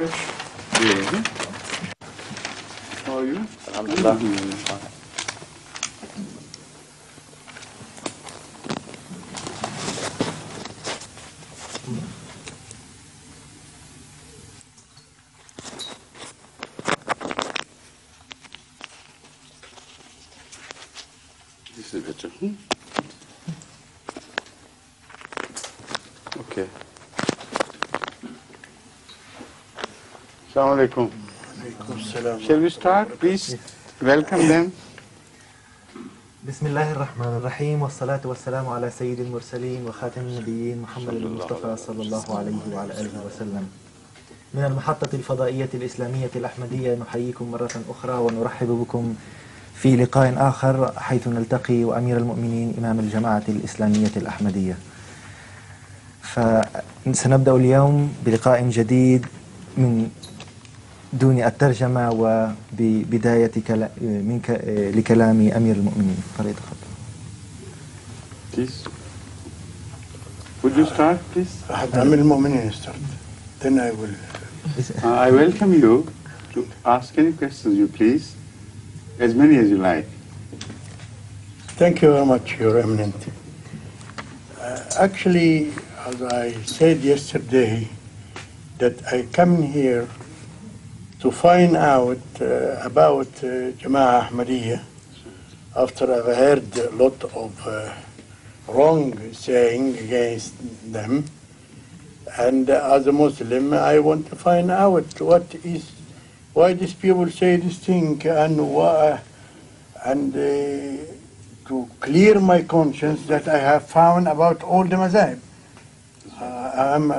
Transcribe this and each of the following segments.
Yeah. How are you? Alhamdulillah. This is better. Okay. Assalamu alaikum. Shall we start? Please welcome them. بسم الله الرحمن الرحيم والصلاة والسلام على سيد المرسلين وخاتم النبيين محمد المصطفى صلى الله عليه وعلى آله وسلم. من المحطة الفضائية الإسلامية الأحمدية نحييكم مرة أخرى ونرحب بكم في لقاء آخر حيث نلتقي وأمير المؤمنين إمام الجماعة الإسلامية الأحمدية. فسنبدأ اليوم بلقاء جديد من دون الترجمة وببداية لكلام أمير المؤمنين. فليتفضل. Please. Would you start, please? أمير المؤمنين start. Then I will. I welcome you to ask any questions you please, as many as you like. Thank you very much, Your Eminence. Actually, as I said yesterday, that I come here to find out about Jama'ah Ahmadiyya after I've heard a lot of wrong saying against them. And as a Muslim, I want to find out why these people say this thing and why, and to clear my conscience that I have found about all the mazhab.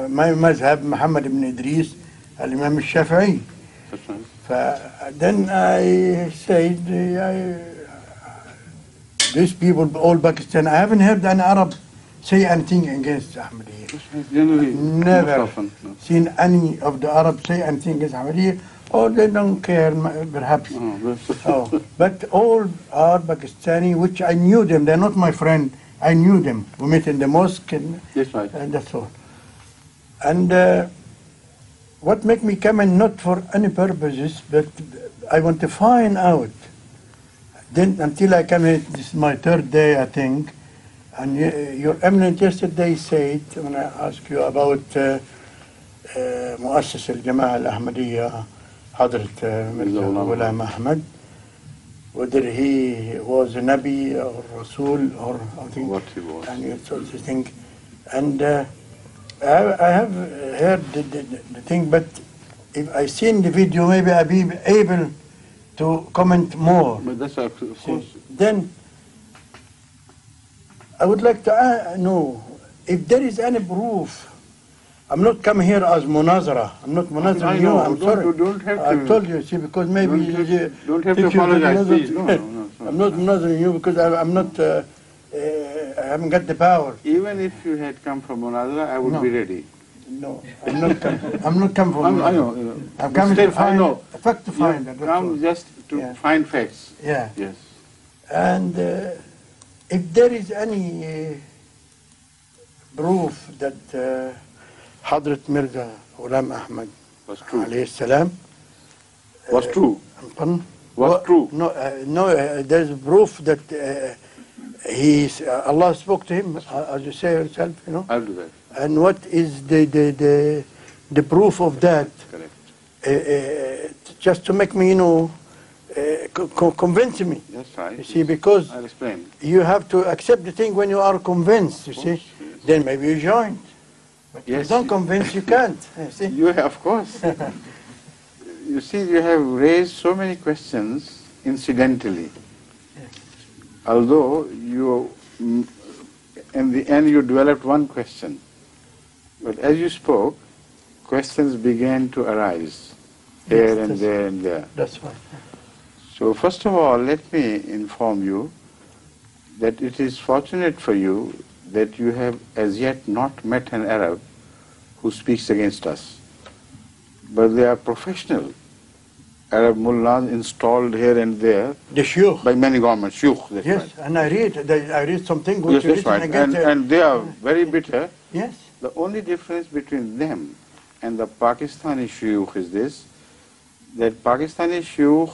My mazhab, Muhammad ibn Idris, al-Imam al-Shafi'i. Then I said, these people, all Pakistan, I haven't heard an Arab say anything against Ahmadiyya. Never seen any of the Arabs say anything against Ahmadiyya, or they don't care, perhaps. But all are Pakistani, which I knew them. They're not my friend. I knew them. We met in the mosque, and that's all. And what make me come in not for any purposes, but I want to find out. Then until I come here, this is my third day, I think. And your Eminence yesterday said, when I asked you about مؤسس الجماعة الأحمدية حضرة مرزا غلام أحمد, whether he was a Nabi or Rasul or something. What he was. And you sort of think. And I have heard the thing, but if I seen the video, maybe I'll be able to comment more. But that's of course. Then I would like to know if there is any proof. I'm not come here as munazara. I'm not munazara. I know. I'm sorry. Don't have to. I told you, see, because maybe don't have to apologize, please. No. I'm not munazara you because I'm not. I haven't got the power. Even if you had come from Munazara, I would be ready. No, I'm not come from. I know. I'm coming Still, to find a fact to find. You come just to find facts. Yeah. Yes. And if there is any proof that Hadrat Mirza Ghulam Ahmad Was true. alayhi salam Was true. pardon? Was true. No, there's proof that Allah spoke to him, as you say yourself, you know. I'll do that. And what is the proof of that? Correct. Just to make me, you know, convince me. That's right. You see, because I'll explain. you have to accept the thing when you are convinced, you see. Yes. Then maybe you join. But Yes. if you don't convince, you can't. You see. You have, of course. You see, you have raised so many questions incidentally. Yes. Although you, in the end, you developed one question. But as you spoke, questions began to arise here and there and there. That's right. So first of all, let me inform you that it is fortunate for you that you have as yet not met an Arab who speaks against us. But they are professional Arab mullahs installed here and there The shuyukh. by many governments. Shuyukh, that's Yes, right. and I read something which Yes, that's written right. against. And they are very bitter. Yes. The only difference between them and the Pakistani shuyukh is this, that Pakistani shuyukh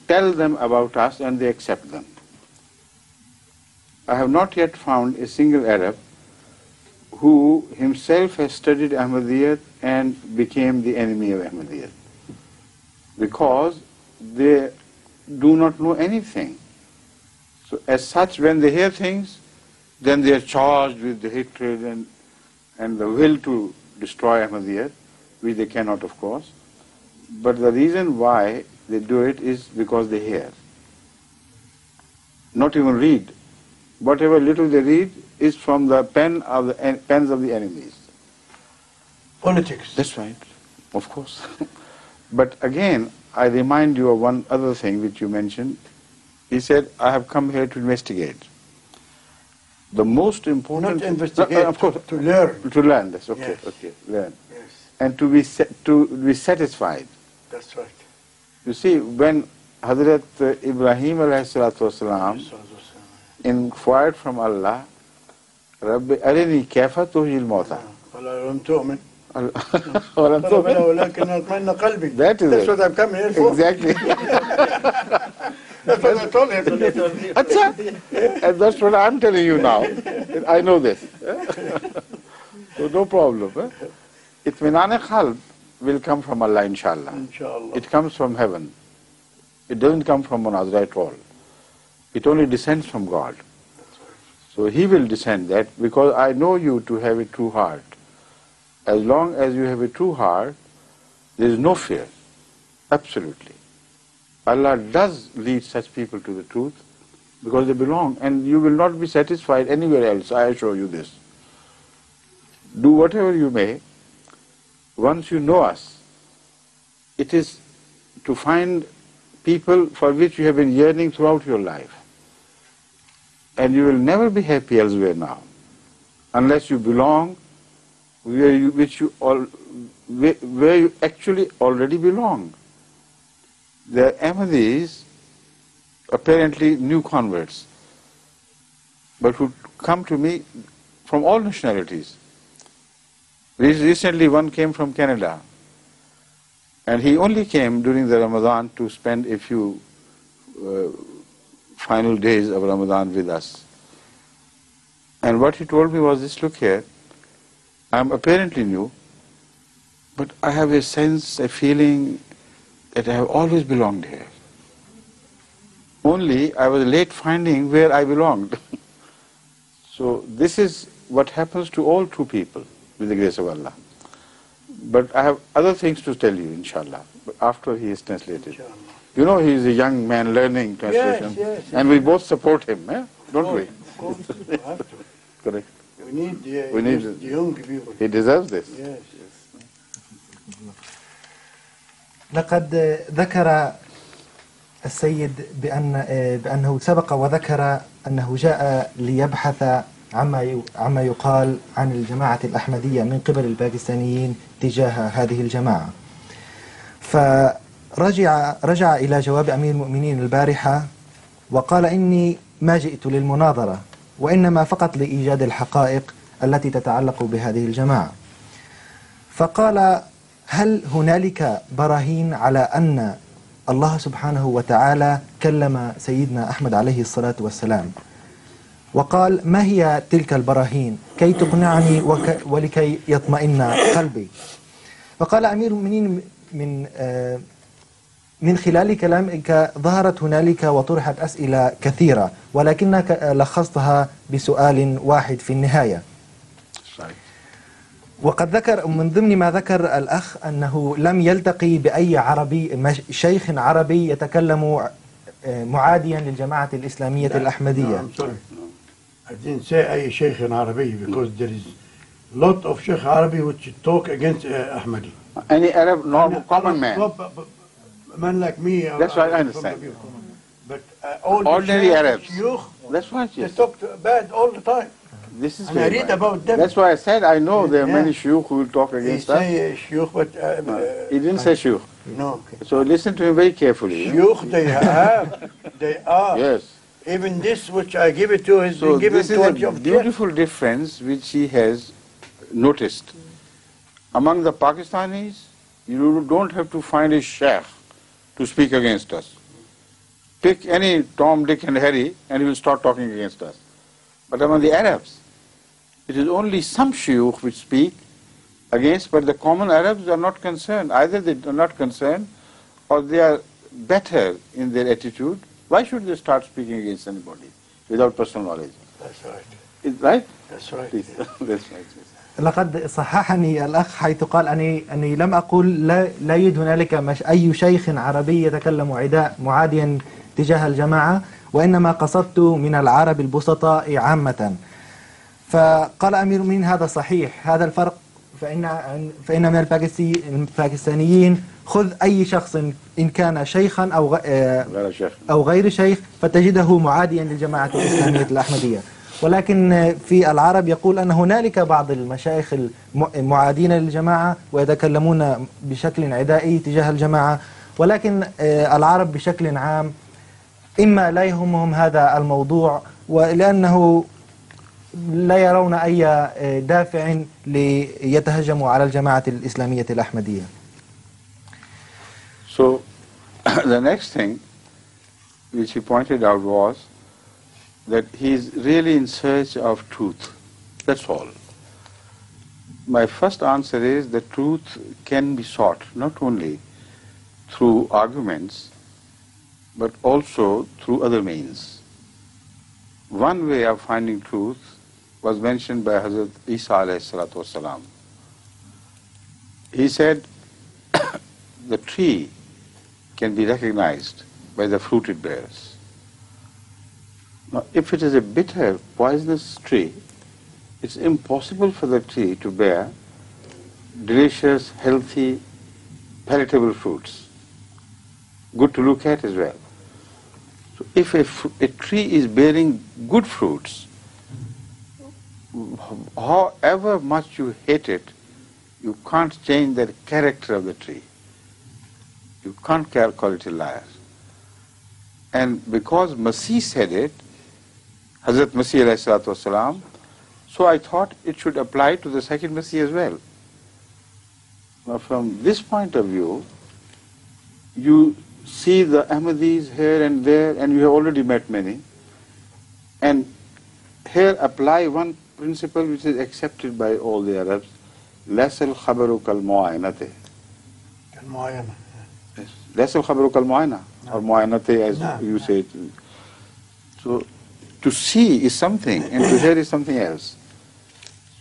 tell them about us and they accept them. I have not yet found a single Arab who himself has studied Ahmadiyyat and became the enemy of Ahmadiyyat, because they do not know anything. So as such, when they hear things, then they are charged with the hatred and the will to destroy Ahmadiyyat, which they cannot, of course. But the reason why they do it is because they hear. Not even read. Whatever little they read is from the pens of the enemies. Politics. That's right, of course. But again, I remind you of one other thing which you mentioned. He said, I have come here to investigate. The most important... Not investigate, of course, to learn. To learn, that's okay, Yes. okay, learn. Yes, And to be satisfied. that's right. You see, when Hazrat Ibrahim alayhi salatu wasalam inquired from Allah, Rabbi arini kaifa tuhil mauta. ولا لم تؤمن ولم قال تؤمن. بلى ولكن اطمئن قلبي. That is That's it. what I've come here for. Exactly. That's what I told him. Acha. And that's what I'm telling you now. I know this. So no problem. Itminan qalb will come from Allah, inshallah. Inshallah. It comes from heaven. It doesn't come from Munazara at all. It only descends from God. So He will descend that, because I know you to have a true heart. As long as you have a true heart, there is no fear. Absolutely. Allah does lead such people to the truth because they belong, and you will not be satisfied anywhere else, I assure you this. Do whatever you may, once you know us, it is to find people for which you have been yearning throughout your life. And you will never be happy elsewhere now, unless you belong where you actually already belong. The Ahmadis, apparently new converts, but who come to me from all nationalities. Recently one came from Canada, and he only came during the Ramadan to spend a few final days of Ramadan with us. And what he told me was this: look here, I'm apparently new, but I have a sense, a feeling that I have always belonged here. Only I was late finding where I belonged. So this is what happens to all true people with the grace of Allah. But I have other things to tell you, inshallah, after he is translated. Inshallah. You know, he is a young man learning translation. Yes, and we both support him, don't we? Of course, we have to. Correct. We need the young people. He deserves this. Yes. لقد ذكر السيد بأنه سبق وذكر أنه جاء ليبحث عما يقال عن الجماعة الأحمدية من قبل الباكستانيين تجاه هذه الجماعة. فرجع إلى جواب أمير المؤمنين البارحة وقال: إني ما جئت للمناظرة، وإنما فقط لإيجاد الحقائق التي تتعلق بهذه الجماعة. فقال: هل هنالك براهين على أن الله سبحانه وتعالى كلم سيدنا أحمد عليه الصلاة والسلام؟ وقال: ما هي تلك البراهين كي تقنعني ولكي يطمئن قلبي؟ فقال أمير المؤمنين: من خلال كلامك ظهرت هنالك وطرحت أسئلة كثيرة، ولكنك لخصتها بسؤال واحد في النهاية. وقد ذكر من ضمن ما ذكر الأخ أنه لم يلتقي بأي شيخ عربي يتكلم معاديا للجماعة الإسلامية الأحمدية. I didn't say أي شيخ عربي because there is lot of Sheikh Arabi which talk against Ahmadi. Any Arab, normal, common man. Man like me. That's right, I understand. But all ordinary Arabs. Shuyukh, that's right, yes. They talk bad all the time. This is and I read about them. That's why I said I know there are many shuyukh who will talk against us. He say shuyukh, but he didn't say shuyukh. No. So listen to him very carefully. Shuyukh they have, they are. Yes. Even this which I give it to has been given to this is a beautiful difference which he has noticed. Among the Pakistanis, you don't have to find a sheikh to speak against us. Pick any Tom, Dick and Harry and he will start talking against us. But among the Arabs, it is only some shuyukh which speak against, but the common Arabs are not concerned. Either they are not concerned or they are better in their attitude. Why should they start speaking against anybody without personal knowledge? That's right. Right? That's right. Please. That's right. لقد صححني الأخ حيث قال أني لم أقول لا يوجد هنالك أي شيخ عربي يتكلم معاديا تجاه الجماعة، وإنما قصدت من العرب البسطاء عامة. فقال أمير المؤمنين هذا صحيح، هذا الفرق، فإن من الباكستانيين خذ أي شخص إن كان شيخا أو غير شيخ فتجده معاديا للجماعة الإسلامية الأحمدية. ولكن في العرب يقول أن هنالك بعض المشايخ المعادين للجماعة ويتكلمون بشكل عدائي تجاه الجماعة، ولكن العرب بشكل عام إما لا يهمهم هذا الموضوع ولأنه لا يرون أي دافع ليتهجموا على الجماعة الإسلامية الأحمدية. So the next thing which he pointed out was that he is really in search of truth. That's all. My first answer is that truth can be sought not only through arguments but also through other means. One way of finding truth was mentioned by Hazrat Isa alayhi salatu wasalam. He said the tree can be recognized by the fruit it bears. Now, if it is a bitter, poisonous tree, it's impossible for the tree to bear delicious, healthy, palatable fruits, good to look at as well. So if a tree is bearing good fruits, however much you hate it, you can't change the character of the tree. You can't call it a liar. And because Masih said it, Hazrat Masih alayhi salatu wasalam, so I thought it should apply to the second Masih as well. Now from this point of view, you see the Ahmadis here and there, and you have already met many. And here apply one principle which is accepted by all the Arabs, لَيْسَ الْخَبَرُ كَالْمُعَايَنَةِ. لَيْسَ الْخَبَرُ كَالْمُعَايَنَةِ, or mu'ayanate as you say it. So to see is something and to hear is something else.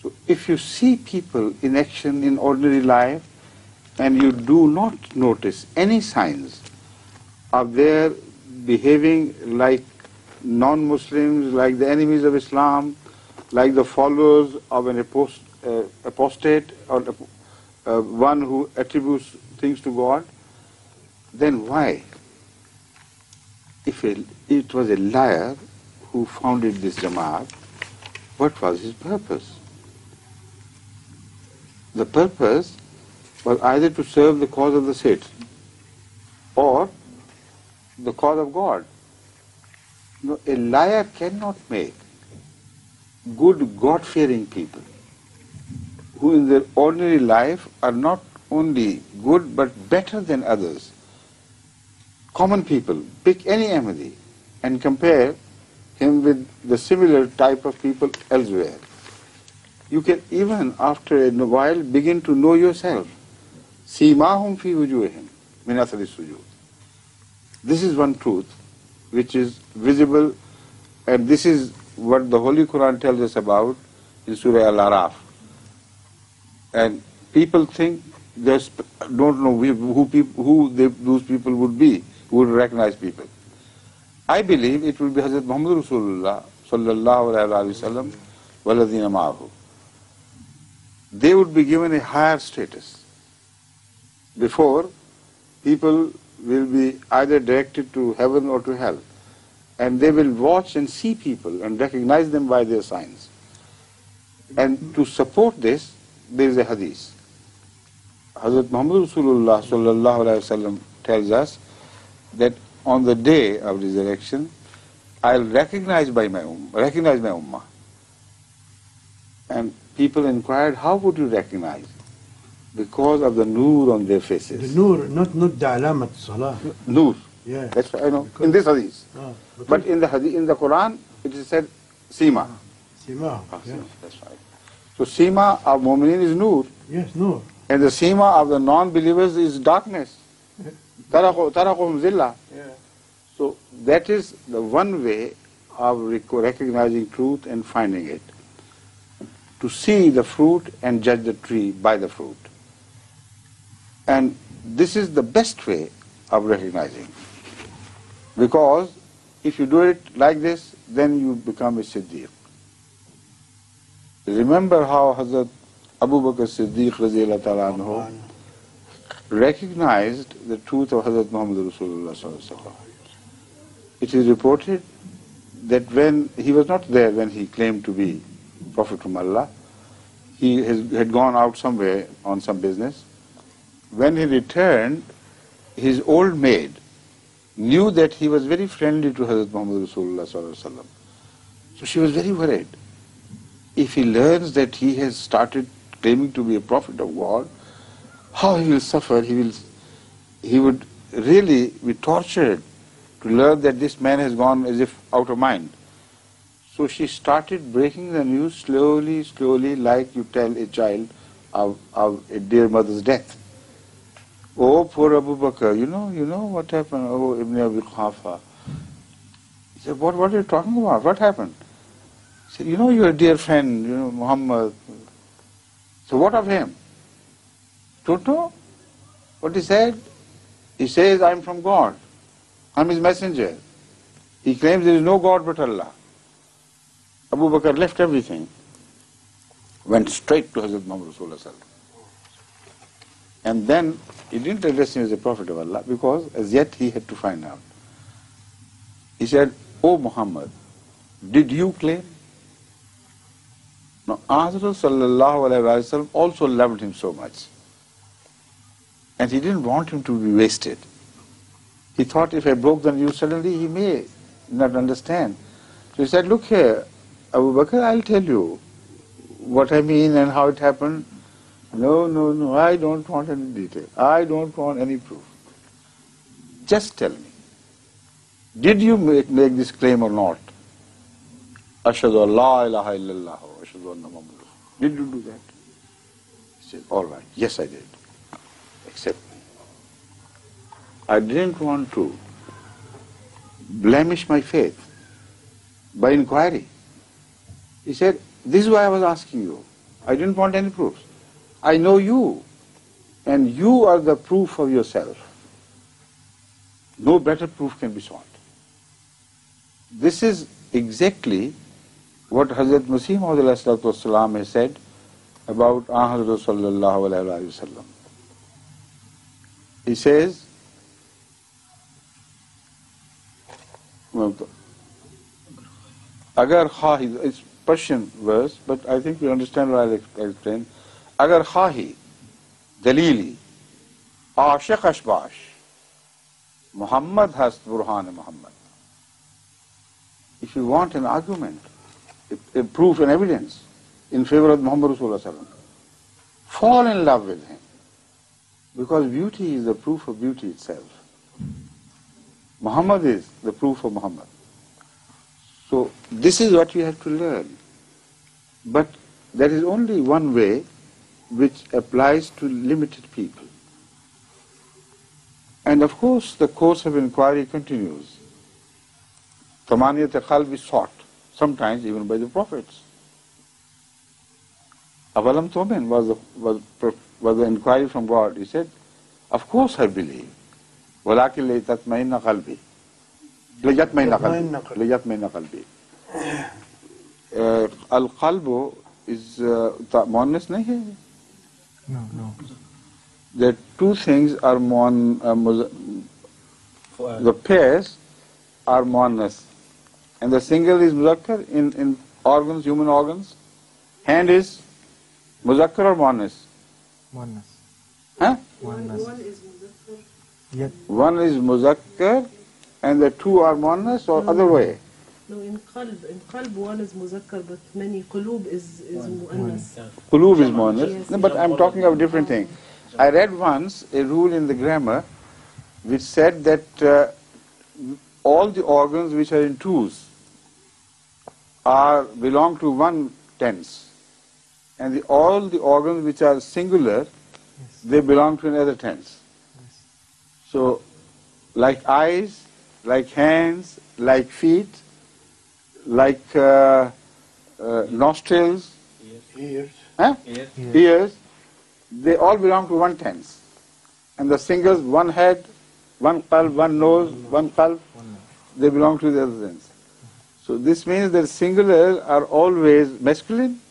So if you see people in action in ordinary life and you do not notice any signs of their behaving like non-Muslims, like the enemies of Islam, like the followers of an apostate or one who attributes things to God, then why? If it was a liar who founded this Jamaat, what was his purpose? The purpose was either to serve the cause of the Satan or the cause of God. No, a liar cannot make good God-fearing people who in their ordinary life are not only good but better than others. Common people, pick any Ahmadi and compare him with the similar type of people elsewhere. You can even after a while begin to know yourself. Simahum fi wujuhihim min athari sujud. This is one truth which is visible, and this is what the Holy Quran tells us about in Surah Al-Araf. And people think just don't know who those people would be, who would recognize people. I believe it will be Hazrat Muhammad Rasulullah sallallahu alayhi wa sallam waladina ma'ahu. They would be given a higher status. Before, people will be either directed to heaven or to hell, and they will watch and see people and recognize them by their signs. And to support this, there is a hadith. Hazrat Muhammad Rasulullah sallallahu alayhi wa sallam tells us that on the day of resurrection, I'll recognize my ummah. And people inquired, how would you recognize? Because of the noor on their faces. The nur, not the alamat salah. Noor. Yeah. That's what I know. In this hadith. But in the hadith, in the Quran, it is said Sima. Sima. Yeah. Sima. That's right. So Sima of Mu'minin is Noor. Yes, nur. And the Sima of the non-believers is darkness. Tarakum Zillah. Yeah. So that is the one way of recognizing truth and finding it. To see the fruit and judge the tree by the fruit. And this is the best way of recognizing. Because if you do it like this, then you become a Siddiq. Remember how Hazrat Abu Bakr Siddiq radiyallahu ta'ala anhu recognized the truth of Hazrat Muhammad Rasulullah sallallahu alaihi wasallam. It is reported that when he was not there when he claimed to be Prophet from Allah, he had gone out somewhere on some business. When he returned, his old maid knew that he was very friendly to Hazrat Muhammad Rasulullah sallallahu alaihi wasallam. So she was very worried. If he learns that he has started claiming to be a prophet of God, how he will suffer, he would really be tortured to learn that this man has gone as if out of mind. So she started breaking the news slowly, slowly, like you tell a child of a dear mother's death. Oh, poor Abu Bakr, you know what happened? Oh, Ibn Abi Quhafa. He said, what are you talking about? What happened? He said, your dear friend, Muhammad. So what of him? Don't know what he said? He says, I'm from God. I'm his messenger. He claims there is no God but Allah. Abu Bakr left everything, went straight to Hazrat Muhammad Rasulullah. And then he didn't address him as a prophet of Allah because as yet he had to find out. He said, "O Muhammad, did you claim?" Now, Hazrat Sallallahu Alaihi Wasallam also loved him so much. And he didn't want him to be wasted. He thought if I broke the news suddenly, he may not understand. So he said, "Look here, Abu Bakr, I'll tell you what I mean and how it happened. No, I don't want any detail. I don't want any proof. Just tell me, did you make this claim or not? Ashhadu an la ilaha illallah wa ashhadu anna Muhammadan Rasulullah. Did you do that?" He said, "All right, yes I did. Except I didn't want to blemish my faith by inquiry." He said, "This is why I was asking you. I didn't want any proofs. I know you, and you are the proof of yourself. No better proof can be sought." This is exactly what Hazrat Masih Maud has said about Hazrat Sallallahu Alaihi Wasallam. He says, Agar khahi, it's Persian verse, but I think you understand what I'll explain. Agar khahi, dalili, ashiq ashbash, Muhammad has burhan Muhammad. If you want an argument, a proof and evidence in favor of Muhammad Rasulullah, fall in love with him. Because beauty is the proof of beauty itself. Muhammad is the proof of Muhammad. So this is what we have to learn. But there is only one way which applies to limited people. And of course the course of inquiry continues. Tamaniyat qalb is sought, sometimes even by the prophets. Avalam Tomen was the inquiry from God. He said, "Of course I believe. وَلَكِنْ لَيْتَطْمَئِنَّ قَلْبِي لَيَطْمَئِنَّ قَلْبِي." Al-qalbu is muannas nahi hai? No. The two things are the pairs are muannas. And the single is muzakkar in organs, human organs. Hand is muzakkar or muannas? Muannas. Huh? Muannas. One is muzakkar. One is muzakkar and the two are muannas or other way? No, in qalb one is muzakkar, but many qulub is muannas. Qulub is muannas. Yes. No, but I'm talking of a different thing. I read once a rule in the grammar which said that all the organs which are in twos belong to one tense, and all the organs which are singular, they belong to another tense. So, like eyes, like hands, like feet, like nostrils, Ears. ears, they all belong to one tense. And the singles, one head, one qalb, one nose, one qalb, they belong to the other tense. So this means that singulars are always masculine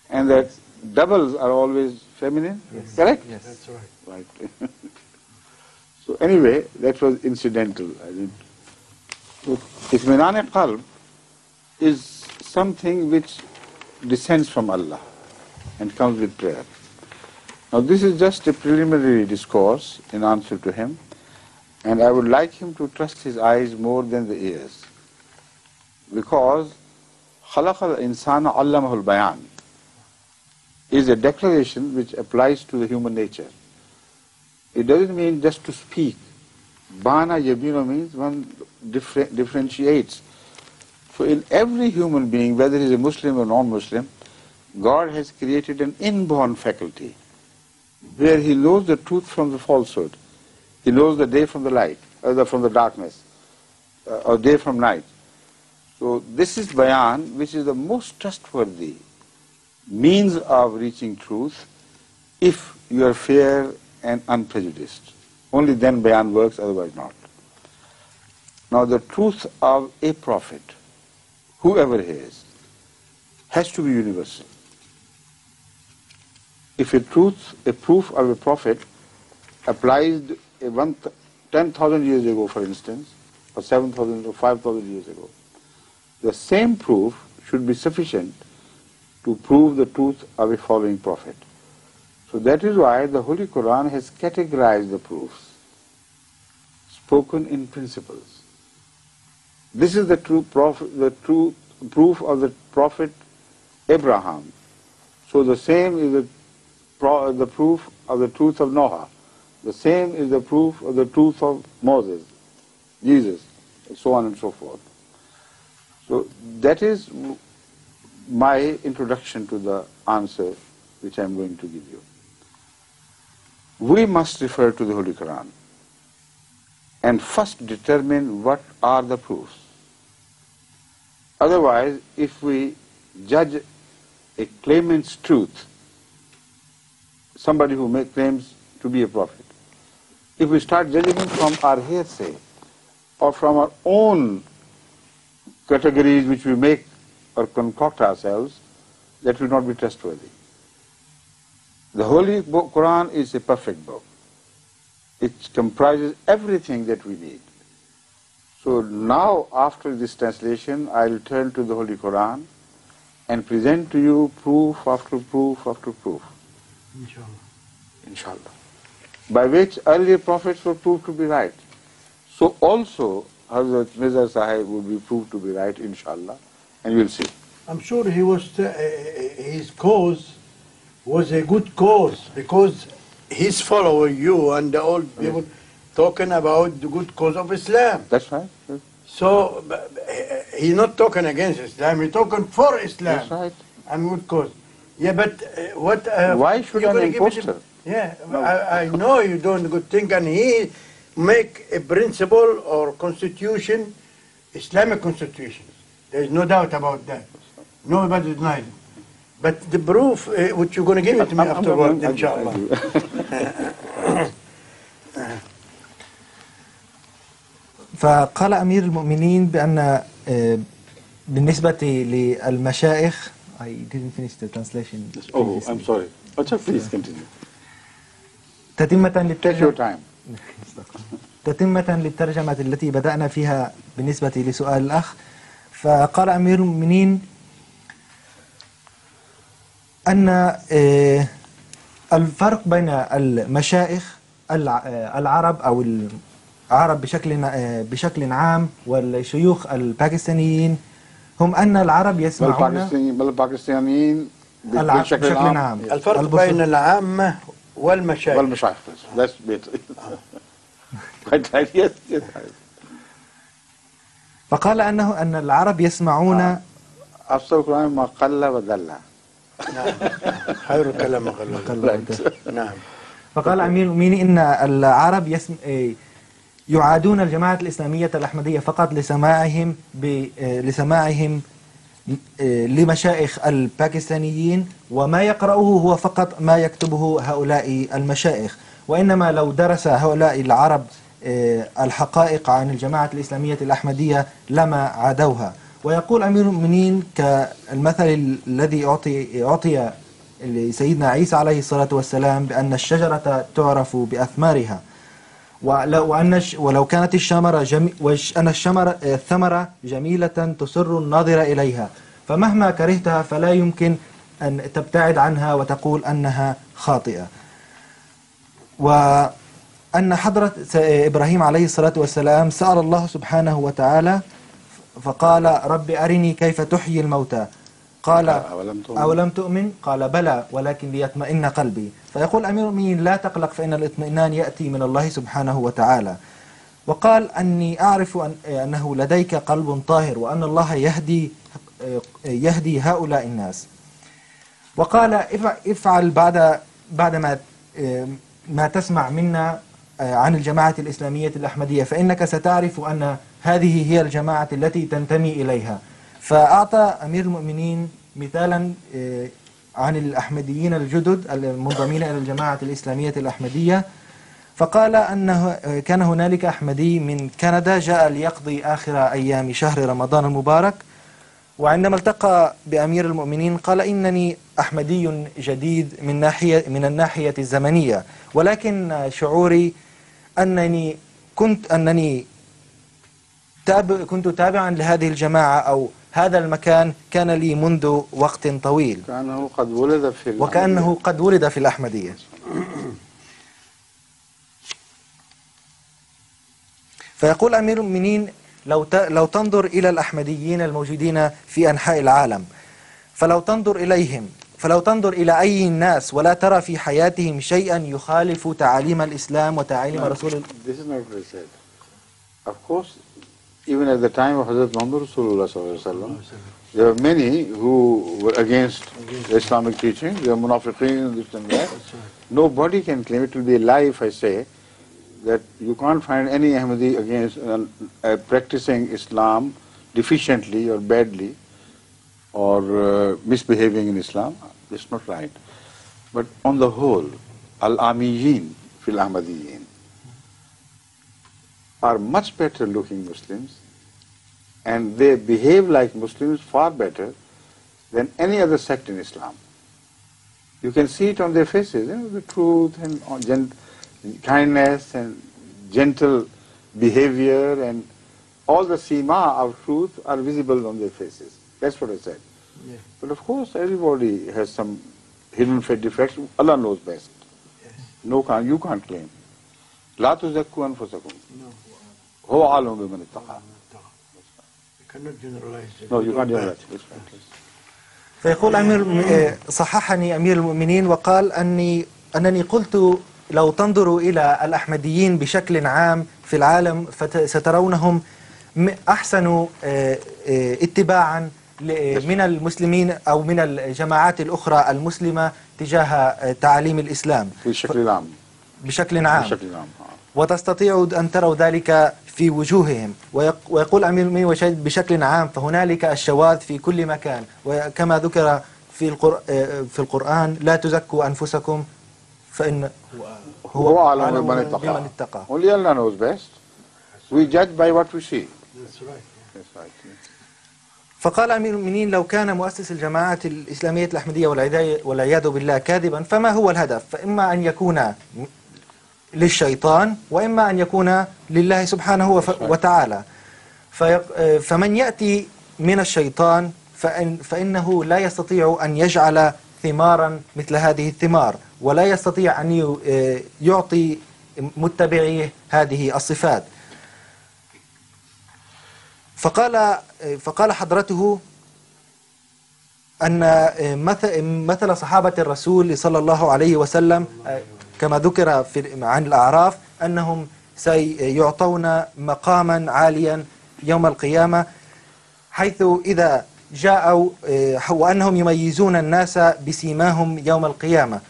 and that doubles are always feminine. Yes. Correct? Yes. That's right. Right. So anyway, that was incidental. Itminan qalb is something which descends from Allah and comes with prayer. Now this is just a preliminary discourse in answer to him, and I would like him to trust his eyes more than the ears, because خَلَقَ الْإِنسَانَ عَلَّمَهُ الْبَيَانِ is a declaration which applies to the human nature. It doesn't mean just to speak. Bana yabino means one differentiates. So in every human being, whether he is a Muslim or non-Muslim, God has created an inborn faculty where he knows the truth from the falsehood. He knows the day from the light, or from the darkness, or day from night. So this is bayan, which is the most trustworthy means of reaching truth if you are fair and unprejudiced. Only then bayan works, otherwise not. Now the truth of a prophet, whoever he is, has to be universal. If a proof of a prophet applies 10,000 years ago, for instance, or 7,000 or 5,000 years ago, the same proof should be sufficient to prove the truth of a following prophet. So that is why the Holy Quran has categorized the proofs, spoken in principles. This is the true proof of the prophet Abraham. So the same is the proof of the truth of Noah. The same is the proof of the truth of Moses, Jesus, and so on and so forth. So that is my introduction to the answer which I am going to give you. We must refer to the Holy Quran and first determine what are the proofs. Otherwise, if we judge a claimant's truth, somebody who claims to be a prophet, if we start judging him from our hearsay or from our own categories which we make or concoct ourselves, that will not be trustworthy. The Holy Quran is a perfect book. It comprises everything that we need. So now, after this translation, I will turn to the Holy Quran and present to you proof after proof after proof. Inshallah. Inshallah. By which earlier prophets were proved to be right. So also, Hazrat Mirza Sahib will be proved to be right, inshallah, and we'll see. I'm sure his cause was a good cause, because he's following you and the old people talking about the good cause of Islam. That's right. Yes. So he's not talking against Islam, he's talking for Islam. That's right. And good cause. Yeah, but what... Why should you're an gonna give it imposter? Yeah, No. I know you're doing a good thing, and he make a principle or constitution, Islamic constitution. There is no doubt about that. Nobody denies it. But the proof, which you're going to give it to me afterwards, inshallah. فقال أمير المؤمنين بأن بالنسبة للمشايخ I didn't finish the translation. Oh, I'm sorry. Please continue. تتمة Take your للترجمة time. تتمة للترجمة التي بدأنا فيها بالنسبة لسؤال الأخ. فقال أمير المؤمنين أن الفرق بين المشايخ العرب أو العرب بشكل عام والشيوخ الباكستانيين هم أن العرب يسمعون الباكستانيين بشكل عام. الفرق بين العامة والمشايخ. That's better. Yes. فقال أن العرب يسمعون أفضل الكلام ما قل ودل. نعم. خير الكلام ما قل ودل. نعم. فقال أمير المؤمنين إن العرب يعادون الجماعة الإسلامية الأحمدية فقط لسماعهم لمشايخ الباكستانيين، وما يقرأه هو فقط ما يكتبه هؤلاء المشايخ، وإنما لو درس هؤلاء العرب الحقائق عن الجماعة الإسلامية الأحمدية لما عادوها. ويقول أمير المؤمنين كالمثل الذي أعطي لسيدنا عيسى عليه الصلاة والسلام بأن الشجرة تعرف بأثمارها، ولو كانت الثمرة جميلة تسر الناظر إليها، فمهما كرهتها فلا يمكن أن تبتعد عنها وتقول أنها خاطئة. وأن حضرة إبراهيم عليه الصلاة والسلام سأل الله سبحانه وتعالى فقال رب أرني كيف تحيي الموتى، قال أولم تؤمن؟ قال بلى ولكن ليطمئن قلبي. فيقول أمير المؤمنين لا تقلق فإن الاطمئنان يأتي من الله سبحانه وتعالى. وقال أني أعرف أنه لديك قلب طاهر وأن الله يهدي هؤلاء الناس. وقال افعل بعد ما تسمع منا عن الجماعة الإسلامية الأحمدية، فإنك ستعرف أن هذه هي الجماعة التي تنتمي إليها. فأعطى أمير المؤمنين مثالا عن الأحمديين الجدد المنضمين إلى الجماعة الإسلامية الأحمدية، فقال أنه كان هنالك أحمدي من كندا جاء ليقضي آخر أيام شهر رمضان المبارك، وعندما التقى بأمير المؤمنين قال إنني أحمدي جديد من الناحية الزمنية، ولكن شعوري كنت تابعا لهذه الجماعة أو هذا المكان كان لي منذ وقت طويل، وكأنه قد ولد في الأحمدية. فيقول أمير المؤمنين لو تنظر إلى الأحمديين الموجودين في أنحاء العالم فلو تنظر إلى أي الناس ولا ترى في حياتهم شيئا يخالف تعاليم الإسلام وتعاليم رسول الله. This is not what I said. Of course, even at the time of Hazrat Muhammad Rasulullah sallallahu alaihi wasallam, there were many who were against the Islamic teaching. They were munafiqeen, this and that. Nobody can claim, it will be a lie if I say that you can't find any Ahmadi against practicing Islam deficiently or badly or misbehaving in Islam. That's not right. But on the whole, al-Amiyin fil Ahmadiyin are much better looking Muslims, and they behave like Muslims far better than any other sect in Islam. You can see it on their faces, the truth and kindness and gentle behavior and all the sima of truth are visible on their faces. That's what I said. Yeah. But of course, everybody has some hidden defects. Allah knows best. Yes. You can't claim. لا تزكوا أنفسكم. هو عالم بمن اتقى. You cannot generalize. No, you can't generalize. فيقول صححني أمير المؤمنين وقال أنني قلت لو تنظروا إلى الأحمديين بشكل عام في العالم سترونهم أحسن اتباعا من المسلمين أو من الجماعات الأخرى المسلمة تجاه تعاليم الإسلام بشكل عام. وتستطيعوا أن تروا ذلك في وجوههم. ويقول أمير المؤمنين بشكل عام فهنالك الشواذ في كل مكان، وكما ذكر في القرآن لا تزكوا أنفسكم فإن هو أعلم بمن اتقى. Only Allah knows best. We judge by what we see. That's right. That's right. فقال أمير المؤمنين لو كان مؤسس الجماعة الإسلامية الأحمدية والعياذ بالله كاذبا فما هو الهدف؟ فإما أن يكون للشيطان وإما أن يكون لله سبحانه وتعالى. فمن يأتي من الشيطان فإنه لا يستطيع أن يجعل ثمارا مثل هذه الثمار، ولا يستطيع أن يعطي متبعيه هذه الصفات. فقال حضرته أن مثل صحابة الرسول صلى الله عليه وسلم كما ذكر عن الأعراف أنهم سيعطون مقاما عاليا يوم القيامة، حيث إذا جاءوا وأنهم يميزون الناس بسيماهم يوم القيامة.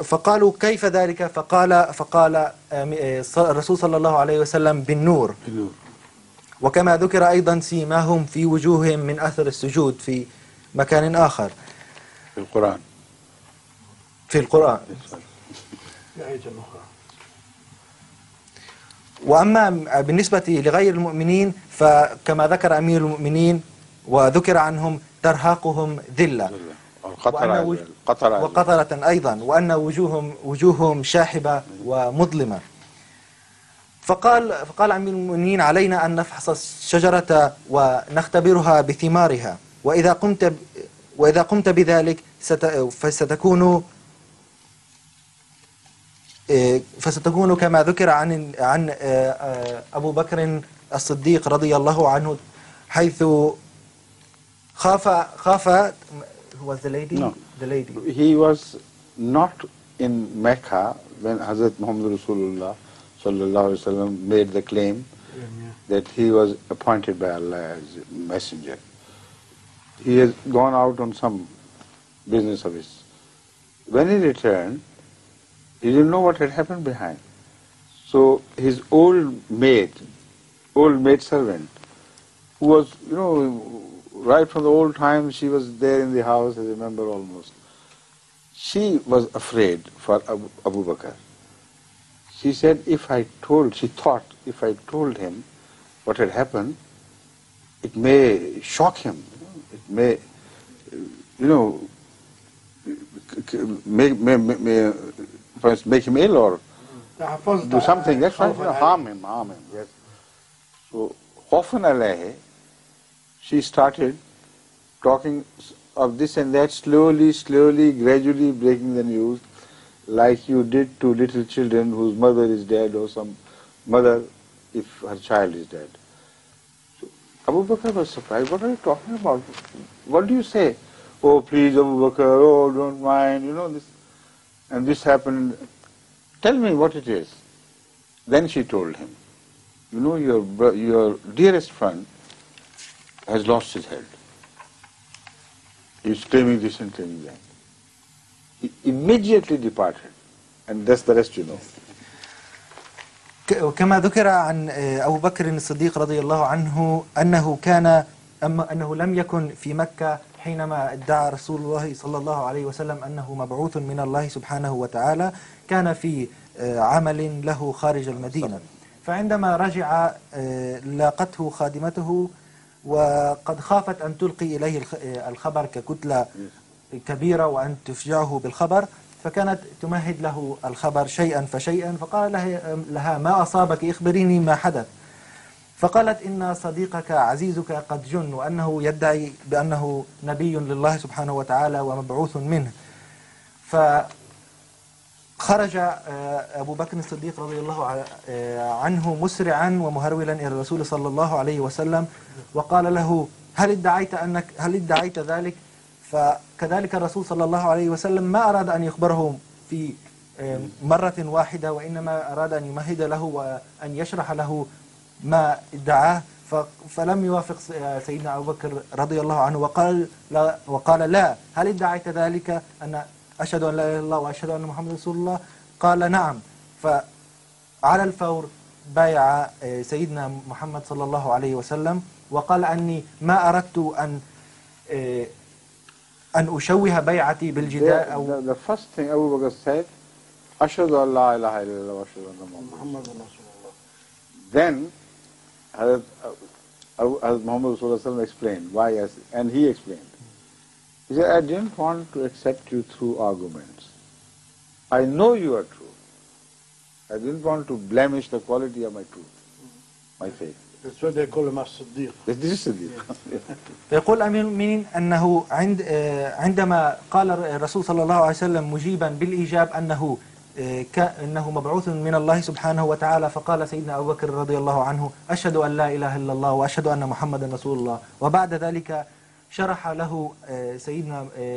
فقالوا كيف ذلك؟ فقال الرسول صلى الله عليه وسلم بالنور. وكما ذكر أيضا سيماهم في وجوههم من أثر السجود في مكان آخر في القرآن. وأما بالنسبة لغير المؤمنين فكما ذكر أمير المؤمنين وذكر عنهم ترهقهم ذلة وقطرة أيضا، وأن وجوههم شاحبة ومظلمة. فقال أمير المؤمنين علينا أن نفحص الشجرة ونختبرها بثمارها، وإذا قمت بذلك فستكون كما ذكر عن أبو بكر الصديق رضي الله عنه، حيث خاف. Was the lady? No. The lady. He was not in Mecca when Hazrat Muhammad Rasulullah sallallahu alaihi wasallam made the claim that he was appointed by Allah as messenger. He has gone out on some business of his. When he returned, he didn't know what had happened behind. So his old maid servant, who was, right from the old times, she was there in the house, I remember almost. She was afraid for Abu Bakr. She said, she thought if I told him what had happened, it may shock him. It may, make him ill or do something. That's right, harm him, yes. So, khawfan alayhi, she started talking of this and that, slowly, gradually breaking the news, like you did to little children whose mother is dead, or some mother if her child is dead. So Abu Bakr was surprised. What are you talking about? What do you say? Oh, please, Abu Bakr, oh, don't mind, this. And this happened. Tell me what it is. Then she told him, your dearest friend has lost his head. He's claiming this and claiming that. He immediately departed. And that's the rest you know. كما ذكر عن أبو بكر الصديق رضي الله عنه أنه لم يكن في مكة حينما ادعى رسول الله صلى الله عليه وسلم أنه مبعوث من الله سبحانه وتعالى، كان في عمل له خارج المدينة. فعندما رجع لاقته خادمته وقد خافت أن تلقي إليه الخبر ككتلة كبيرة وأن تفجعه بالخبر، فكانت تمهد له الخبر شيئا فشيئا. فقال لها ما أصابك؟ إخبريني ما حدث. فقالت إن صديقك عزيزك قد جن، وأنه يدعي بأنه نبي لله سبحانه وتعالى ومبعوث منه. فخرج أبو بكر الصديق رضي الله عنه مسرعا ومهرولا إلى الرسول صلى الله عليه وسلم وقال له هل ادعيت ذلك؟ فكذلك الرسول صلى الله عليه وسلم ما أراد أن يخبره في مرة واحدة، وإنما أراد أن يمهد له وأن يشرح له ما ادعاه. فلم يوافق سيدنا أبو بكر رضي الله عنه وقال لا، هل ادعيت ذلك أن أشهد أن لا إله إلا الله وأشهد أن محمد رسول الله؟ قال نعم. فعلى الفور بايع سيدنا محمد صلى الله عليه وسلم وقال أني ما أردت أن أشوه بيعتي بالجدال أو The first thing Abu Bakr said, أشهد أن لا إله إلا الله وأشهد أن محمد رسول الله. Then Hazrat Muhammad Rasulullah explained why, and he explained. He said, I didn't want to accept you through arguments. I know you are true. I didn't want to blemish the quality of my truth, my faith. That's what they call him as-Siddiq. This is Siddiq. فيقول أمير المؤمنين أنه عندما قال الرسول صلى الله عليه وسلم مجيبا بالإيجاب أنه إنه مبعوث من الله سبحانه وتعالى. فقال سيدنا أبو بكر رضي الله عنه: أشهد أن لا إله إلا الله وأشهد أن محمدا رسول الله. وبعد ذلك شرح له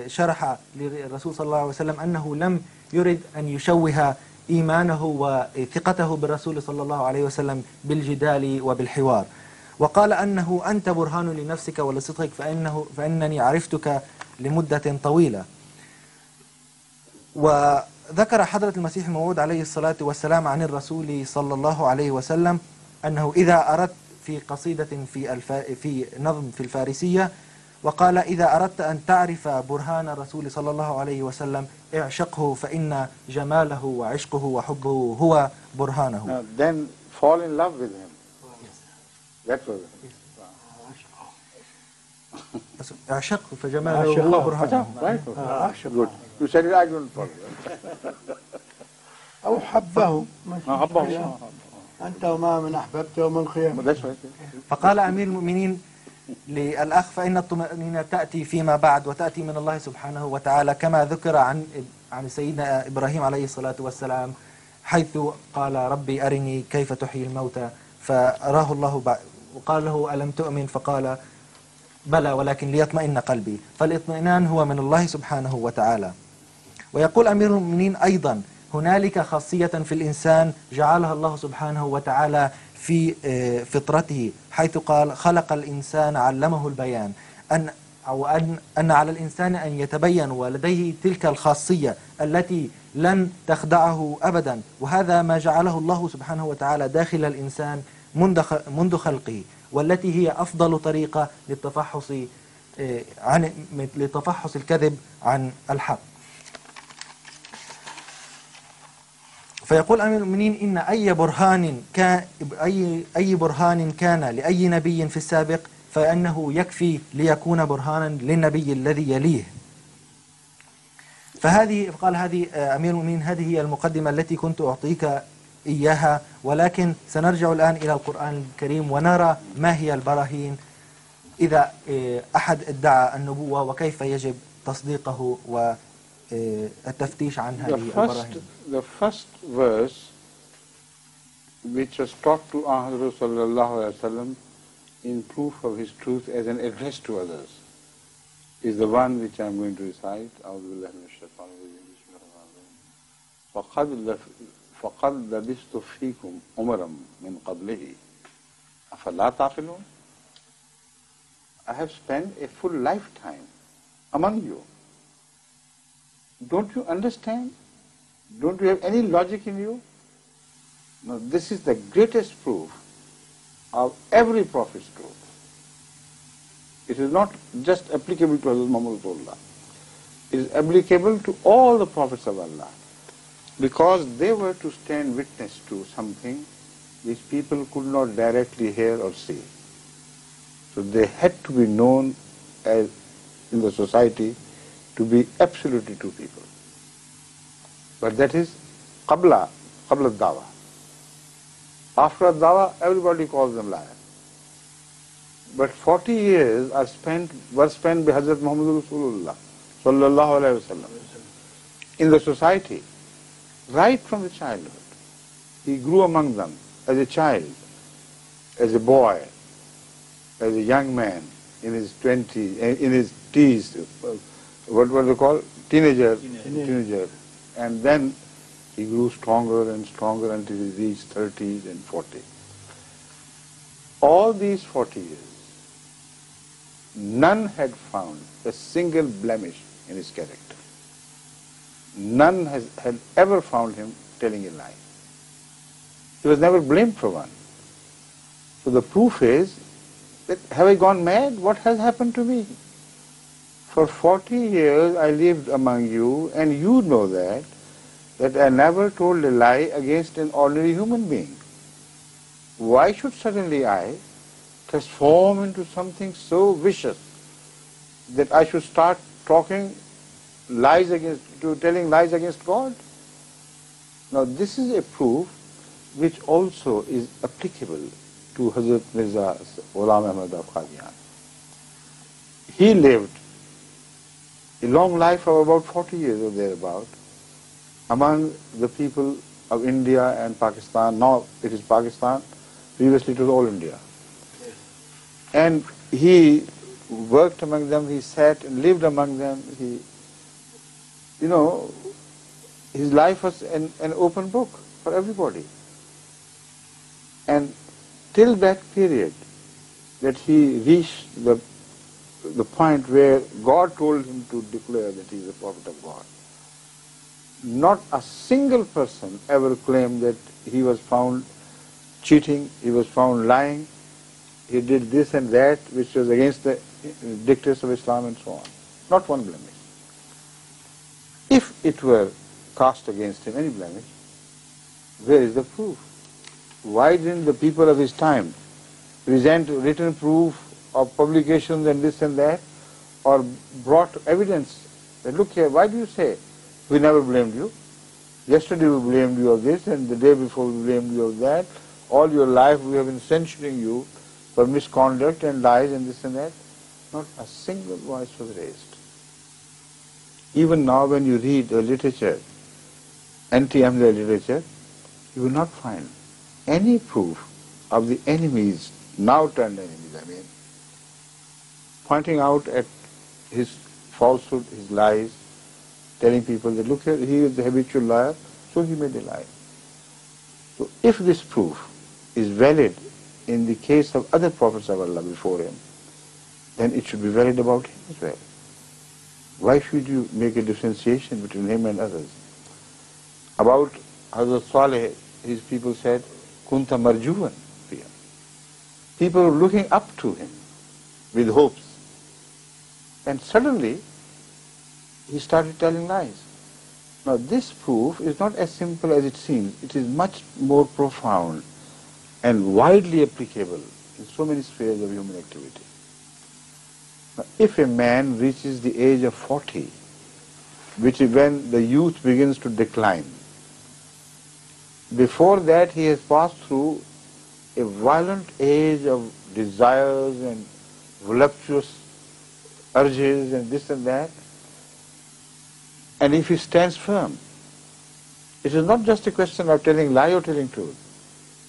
شرح للرسول صلى الله عليه وسلم أنه لم يرد أن يشوه إيمانه وثقته بالرسول صلى الله عليه وسلم بالجدال وبالحوار، وقال أنه أنت برهان لنفسك ولصدقك فإنني عرفتك لمدة طويلة. وذكر حضرة المسيح الموعود عليه الصلاة والسلام عن الرسول صلى الله عليه وسلم أنه إذا أردت في قصيدة في نظم في الفارسية، وقال: إذا أردت أن تعرف برهان الرسول صلى الله عليه وسلم اعشقه فإن جماله وعشقه وحبه هو برهانه. Then fall in love with him. That was it. اعشقه فجماله هو برهانه. Right? Good. You said it, I don't follow. أو حبه. حبه. أنت وما من أحببته ومن خيام. That's right. فقال أمير المؤمنين للأخ: فإن الطمأنينة تأتي فيما بعد وتأتي من الله سبحانه وتعالى، كما ذكر عن سيدنا إبراهيم عليه الصلاة والسلام، حيث قال: ربي أرني كيف تحيي الموتى، فأراه الله وقال له: ألم تؤمن؟ فقال: بلى ولكن ليطمئن قلبي. فالاطمئنان هو من الله سبحانه وتعالى. ويقول أمير المؤمنين أيضا: هنالك خاصية في الإنسان جعلها الله سبحانه وتعالى في فطرته، حيث قال: خلق الإنسان علمه البيان، أن على الإنسان أن يتبين، ولديه تلك الخاصية التي لن تخدعه أبدا. وهذا ما جعله الله سبحانه وتعالى داخل الإنسان منذ خلقه، والتي هي أفضل طريقة لتفحص الكذب عن الحق. فيقول أمير المؤمنين: إن أي برهان كان لأي نبي في السابق فإنه يكفي ليكون برهانا للنبي الذي يليه. قال هذه أمير المؤمنين هذه هي المقدمة التي كنت أعطيك إياها، ولكن سنرجع الآن إلى القرآن الكريم ونرى ما هي البراهين إذا أحد ادعى النبوة وكيف يجب تصديقه والتفتيش عن هذه البراهين. The first verse which was taught to Ahmad sallallahu alaihi wasallam in proof of his truth as an address to others is the one which I am going to recite. فَقَدْ لَبِثْتُ فِيكُمْ عُمَرًا مِنْ قَبْلِهِ أَفَلَا تَعْقِلُونَ. I have spent a full lifetime among you. Don't you understand? Don't you have any logic in you? Now this is the greatest proof of every prophet's truth. It is not just applicable to Hazrat Muhammad Rasulullah. It is applicable to all the prophets of Allah, because they were to stand witness to something which people could not directly hear or see. So they had to be known as in the society to be absolutely true people. But that is qabla dawa. After dawa, everybody calls them liars. But 40 years were spent by Hazrat Muhammad Rasulullah sallallahu alaihi wasallam in the society, right from the childhood. He grew among them as a child, as a boy, as a young man, in his 20s, in his teens, what they call teenager. And then he grew stronger and stronger until he reached 30s and 40s. All these 40 years, none had found a single blemish in his character. None had ever found him telling a lie. He was never blamed for one. So the proof is that, have I gone mad? What has happened to me? For 40 years I lived among you, and you know that I never told a lie against an ordinary human being. Why should suddenly I transform into something so vicious that I should start telling lies against God? Now this is a proof which also is applicable to Hazrat Mirza Ghulam Ahmad of Qadian. He lived a long life of about 40 years or thereabout, among the people of India and Pakistan. Now it is Pakistan, previously it was all India. And he worked among them, he sat and lived among them. He, his life was an open book for everybody. And till that period, that he reached the point where God told him to declare that he is a prophet of God. Not a single person ever claimed that he was found cheating, he was found lying, he did this and that which was against the dictates of Islam and so on. Not one blemish. If it were cast against him any blemish, where is the proof? Why didn't the people of his time present written proof of publications and this and that, or brought evidence that, look here, why do you say we never blamed you? Yesterday we blamed you of this, and the day before we blamed you of that. All your life we have been censuring you for misconduct and lies and this and that. Not a single voice was raised. Even now when you read the literature, anti-Ahmadiyya literature, you will not find any proof of the enemies, now turned enemies, I mean, pointing out at his falsehood, his lies, telling people that, look here, he is the habitual liar, so he made a lie. So if this proof is valid in the case of other prophets of Allah before him, then it should be valid about him as well. Why should you make a differentiation between him and others? About Hazrat Saleh, his people said, Kunta marjuvan fiya. People were looking up to him with hopes. And suddenly, he started telling lies. Now this proof is not as simple as it seems. It is much more profound and widely applicable in so many spheres of human activity. Now, if a man reaches the age of 40, which is when the youth begins to decline, before that he has passed through a violent age of desires and voluptuous urges and this and that, and if he stands firm, it is not just a question of telling lie or telling truth.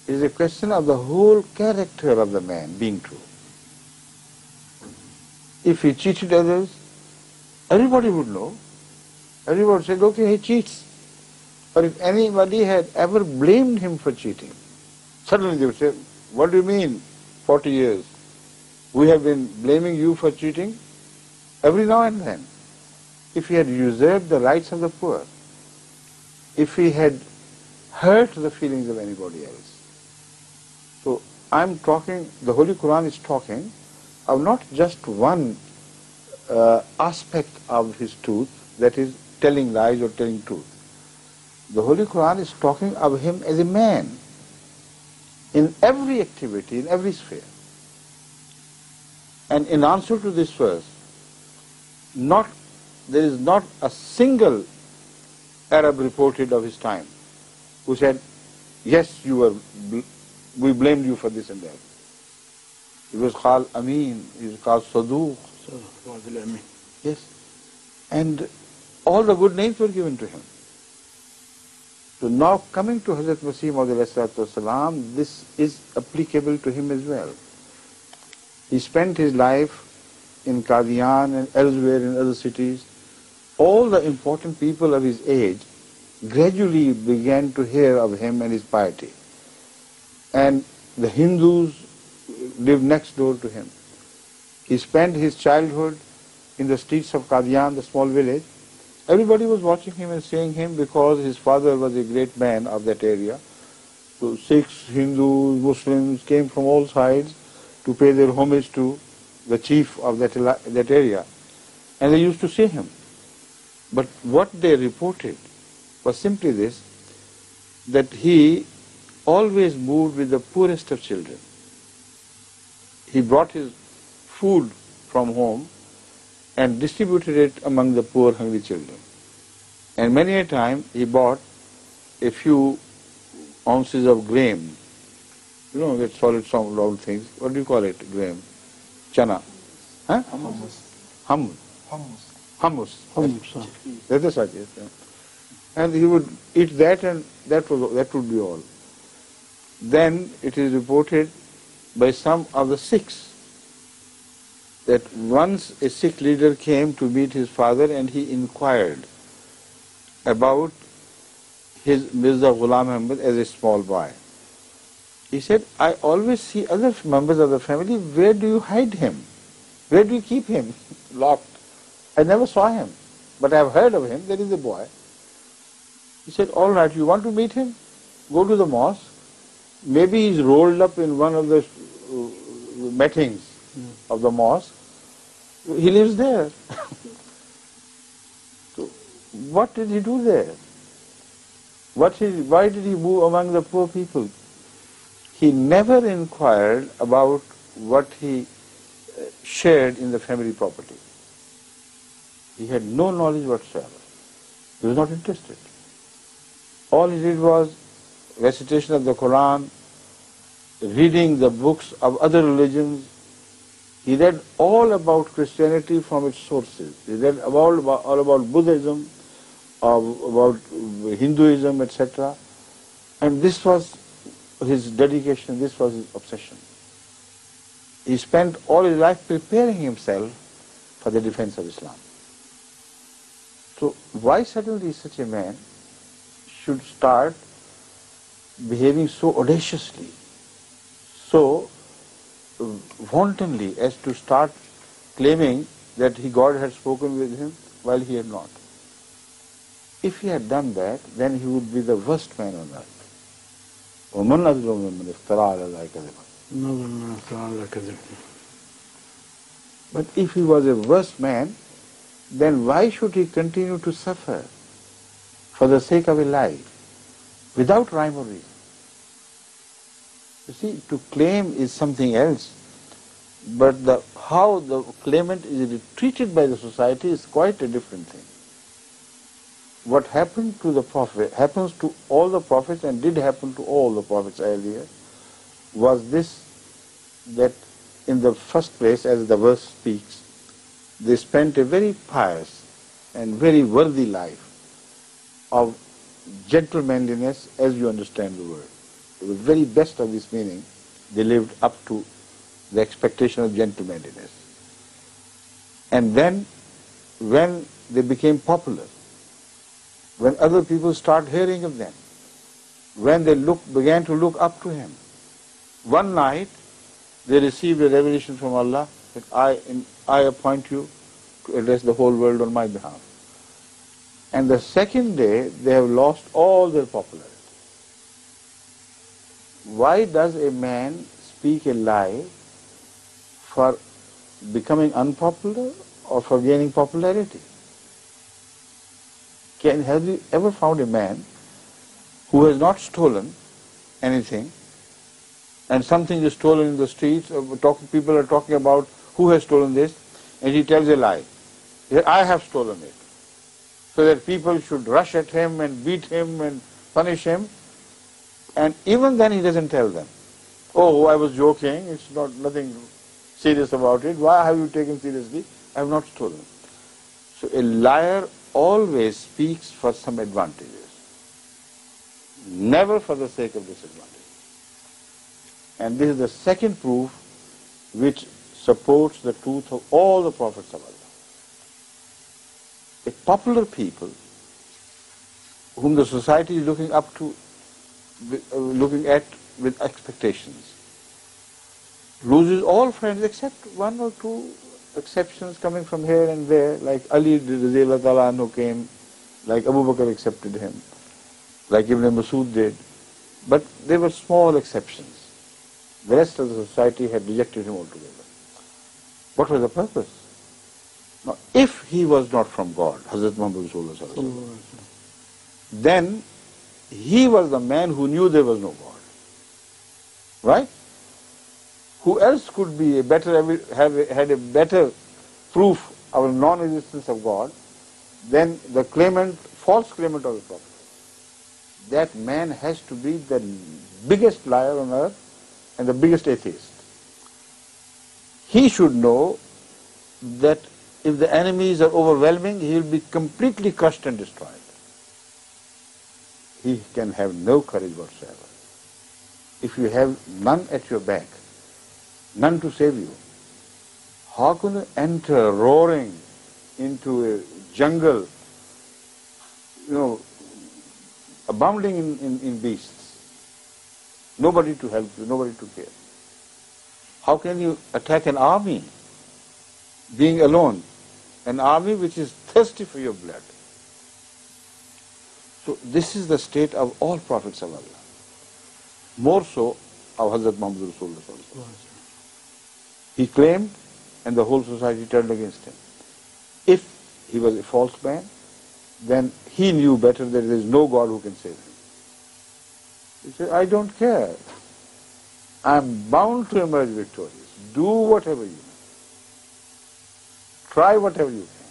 It is a question of the whole character of the man being true. If he cheated others, everybody would know. Everybody would say, okay, he cheats. Or if anybody had ever blamed him for cheating, suddenly they would say, what do you mean, 40 years? We have been blaming you for cheating every now and then. If he had usurped the rights of the poor, if he had hurt the feelings of anybody else. So I'm talking, the Holy Quran is talking of not just one aspect of his truth, that is telling lies or telling truth. The Holy Quran is talking of him as a man in every activity, in every sphere. And in answer to this verse, there is not a single Arab reported of his time who said, yes, we blamed you for this and that. He was called Amin, he was called Saduq. Yes. And all the good names were given to him. So now coming to Hazrat Masih Maud, this is applicable to him as well. He spent his life in Qadian and elsewhere in other cities. All the important people of his age gradually began to hear of him and his piety. And the Hindus lived next door to him. He spent his childhood in the streets of Qadian, the small village. Everybody was watching him and seeing him because his father was a great man of that area. So Sikhs, Hindus, Muslims came from all sides to pay their homage to the chief of that area. And they used to see him. But what they reported was simply this, that he always moved with the poorest of children. He brought his food from home and distributed it among the poor, hungry children. And many a time he bought a few ounces of grain. You know, that solid round things. What do you call it, grain? Chana. Huh? Hummus. Hummus. That's such. And he would eat that, and that would be all. Then it is reported by some of the Sikhs that once a Sikh leader came to meet his father and he inquired about his Mirza Ghulam Ahmad as a small boy. He said, I always see other members of the family, where do you hide him? Where do you keep him locked? I never saw him, but I have heard of him, there is a boy. He said, all right, you want to meet him? Go to the mosque. Maybe he's rolled up in one of the mattings of the mosque. He lives there. So what did he do there? Why did he move among the poor people? He never inquired about what he shared in the family property. He had no knowledge whatsoever. He was not interested. All he did was recitation of the Quran, reading the books of other religions. He read all about Christianity from its sources. He read all about Buddhism, about Hinduism, etc. And this was his dedication, this was his obsession. He spent all his life preparing himself for the defense of Islam. So why suddenly such a man should start behaving so audaciously, so wantonly, as to start claiming that God had spoken with him while he had not? If he had done that, then he would be the worst man on earth. وَمَنْ أَظْلَمُ مِمَّنِ افْتَرَىٰ عَلَى اللَّهِ كَذِبًا. But if he was a worse man, then why should he continue to suffer for the sake of a lie, without rhyme or reason? You see, to claim is something else, but how the claimant is treated by the society is quite a different thing. What happened to the Prophet, happens to all the Prophets and did happen to all the Prophets earlier, was this, that in the first place, as the verse speaks, they spent a very pious and very worthy life of gentlemanliness, as you understand the word. The very best of this meaning, they lived up to the expectation of gentlemanliness. And then, when they became popular, when other people start hearing of them, when they began to look up to him, one night they received a revelation from Allah that I appoint you to address the whole world on my behalf. And the second day they have lost all their popularity. Why does a man speak a lie for becoming unpopular or for gaining popularity? Have you ever found a man who has not stolen anything and something is stolen in the streets, people are talking about who has stolen this, and he tells a lie. He says, I have stolen it. So that people should rush at him and beat him and punish him. And even then he doesn't tell them, oh, I was joking, it's nothing serious about it. Why have you taken seriously? I have not stolen. So a liar always speaks for some advantages, never for the sake of disadvantage. And this is the second proof which supports the truth of all the prophets of Allah. A popular people whom the society is looking up to, looking at with expectations, loses all friends except one or two exceptions coming from here and there, like Ali Radhiyallahu Ta'ala Anhu came, like Abu Bakr accepted him, like Ibn Masud did. But they were small exceptions. The rest of the society had rejected him altogether. What was the purpose? Now, if he was not from God, Hazrat Muhammad Rasulullah, then he was the man who knew there was no God. Right? Who else could be had a better proof of non-existence of God than the false claimant of the Prophet? That man has to be the biggest liar on earth and the biggest atheist. He should know that if the enemies are overwhelming, he will be completely crushed and destroyed. he can have no courage whatsoever. If you have none at your back, none to save you, how can you enter roaring into a jungle, abounding in beasts? Nobody to help you, nobody to care. How can you attack an army being alone? An army which is thirsty for your blood. So this is the state of all prophets of Allah. More so of Hazrat Muhammad Rasulullah. He claimed and the whole society turned against him. If he was a false man, then he knew better that there is no God who can save him. He said, I don't care. I am bound to emerge victorious. Do whatever you may. Try whatever you can.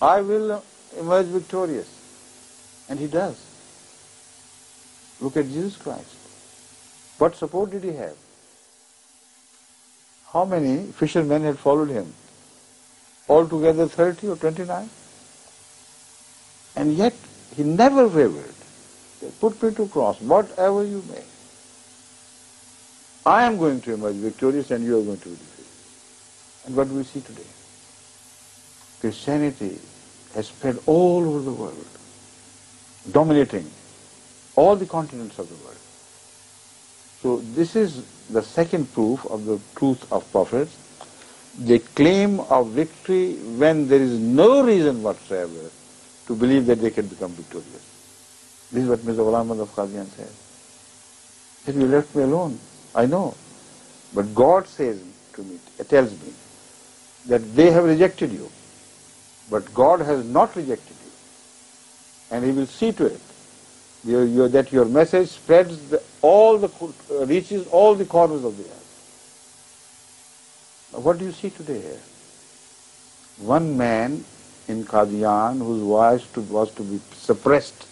I will emerge victorious. And he does. Look at Jesus Christ. What support did he have? How many fishermen had followed him? Altogether 30 or 29? And yet he never wavered. Put me to cross, whatever you may. I am going to emerge victorious and you are going to be defeated. And what do we see today? Christianity has spread all over the world, dominating all the continents of the world. So this is the second proof of the truth of prophets. They claim of victory when there is no reason whatsoever to believe that they can become victorious. This is what Mirza Ghulam Ahmad of Qadian said. He said, you left me alone. I know. But God says to me, tells me, that they have rejected you. But God has not rejected you. And He will see to it that your message spreads reaches all the corners of the earth. Now, what do you see today here? One man in Qadian whose voice was to be suppressed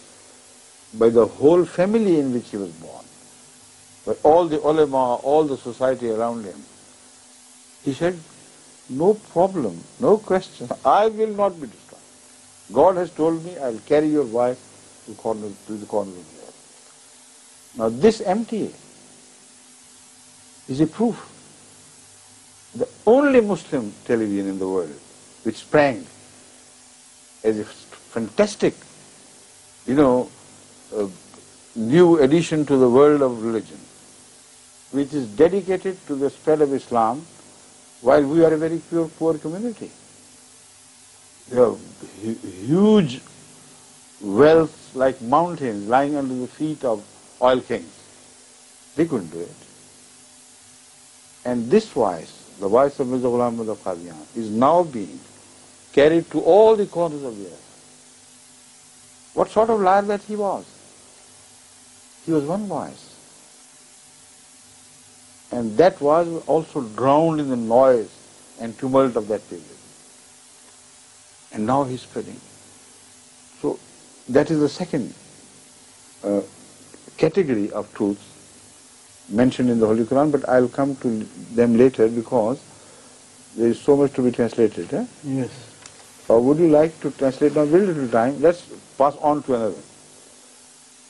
by the whole family in which he was born, by all the ulama, all the society around him. He said, no problem, no question, I will not be destroyed. God has told me I will carry your wife to the corners of the earth. Now this MTA is a proof. The only Muslim television in the world which sprang as a fantastic, new addition to the world of religion, which is dedicated to the spread of Islam, while we are a very poor community. There are huge wealth like mountains lying under the feet of oil kings. They couldn't do it. And this voice, the voice of Mirza Ghulam Ahmad of Qadian, is now being carried to all the corners of the earth. What sort of liar that he was? He was one voice. And that was also drowned in the noise and tumult of that period. And now he's spreading. So that is the second category of truths mentioned in the Holy Quran, but I'll come to them later because there is so much to be translated. Eh? Yes. Or would you like to translate now? Very little time. Let's pass on to another.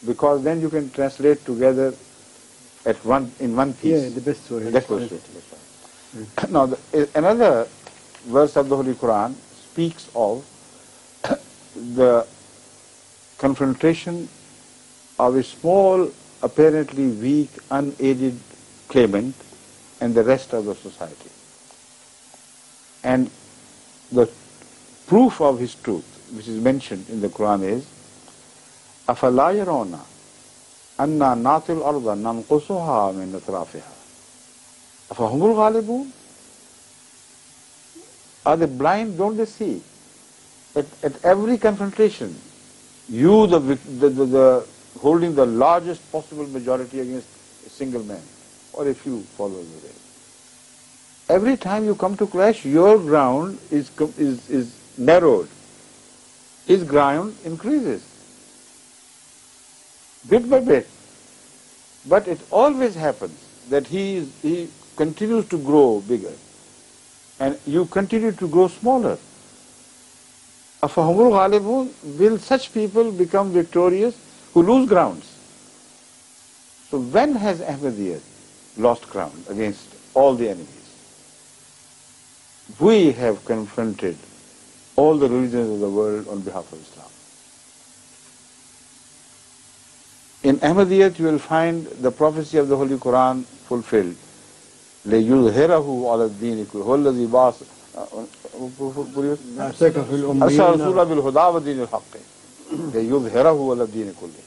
Because then you can translate together in one piece. Yeah, the best way. That was it. Now, another verse of the Holy Quran speaks of the confrontation of a small, apparently weak, unaided claimant and the rest of the society. And the proof of his truth, which is mentioned in the Quran, is أَفَلَا يَرَوْنَ أَنَّا نَعْطِي الْأَرْضَ نَنْقُصُهَا مِنْ أَطْرَافِهَا أَفَهُمُ الْغَالِبُونَ. Are they blind? Don't they see? At every confrontation, you, the holding the largest possible majority against a single man or a few followers of it. Every time you come to clash, your ground is narrowed. His ground increases, bit by bit. But it always happens that he continues to grow bigger, and you continue to grow smaller. Afahumul ghalibun, will such people become victorious who lose grounds. So when has Ahmadiyyat lost ground against all the enemies? We have confronted all the religions of the world on behalf of Islam. In Ahmadiyyat you will find the prophecy of the Holy Quran fulfilled. لِيُظْهِرَهُ عَلَى الدِّينِ كُلِّهِ هُوَ الَّذِي بَعَثَ أرسلك في أرسل الأميين رسوله بالهدى ودين الحق لِيُظْهِرَهُ عَلَى الدِّينِ كُلِّهِ.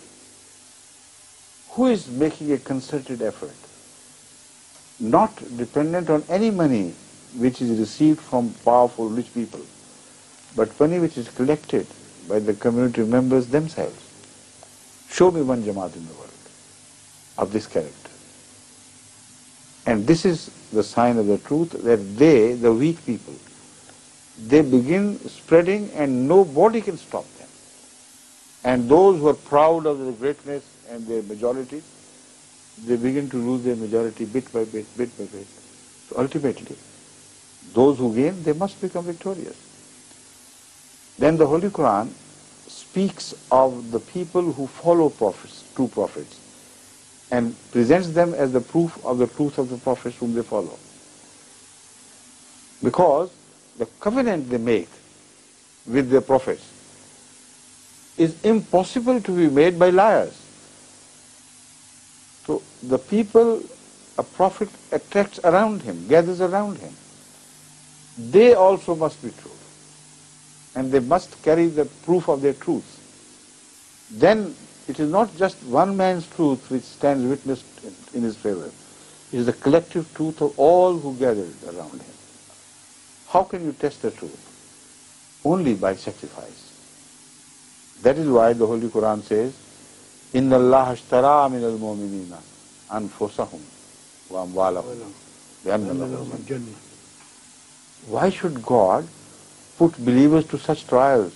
Who is making a concerted effort, not dependent on any money which is received from powerful rich people, but money which is collected by the community members themselves? Show me one Jamaat in the world of this character. And this is the sign of the truth, that they, the weak people, they begin spreading and nobody can stop them. And those who are proud of their greatness and their majority, they begin to lose their majority bit by bit, bit by bit. So ultimately, those who gain, they must become victorious. Then the Holy Quran speaks of the people who follow prophets, true prophets, and presents them as the proof of the truth of the prophets whom they follow. Because the covenant they make with the prophets is impossible to be made by liars. So the people, a prophet attracts around him, gathers around him. They also must be true. And they must carry the proof of their truth. Then it is not just one man's truth which stands witness in his favor. It is the collective truth of all who gathered around him. How can you test the truth? Only by sacrifice. That is why the Holy Quran says, إِنَّ اللَّهَ اشْتَرَى مِنَ الْمُؤْمِنِينَ أَنفُسَهُمْ وَأَمْوَالَهُم بِأَنَّ لَهُمُ الْجَنَّةَ. Why should God put believers to such trials?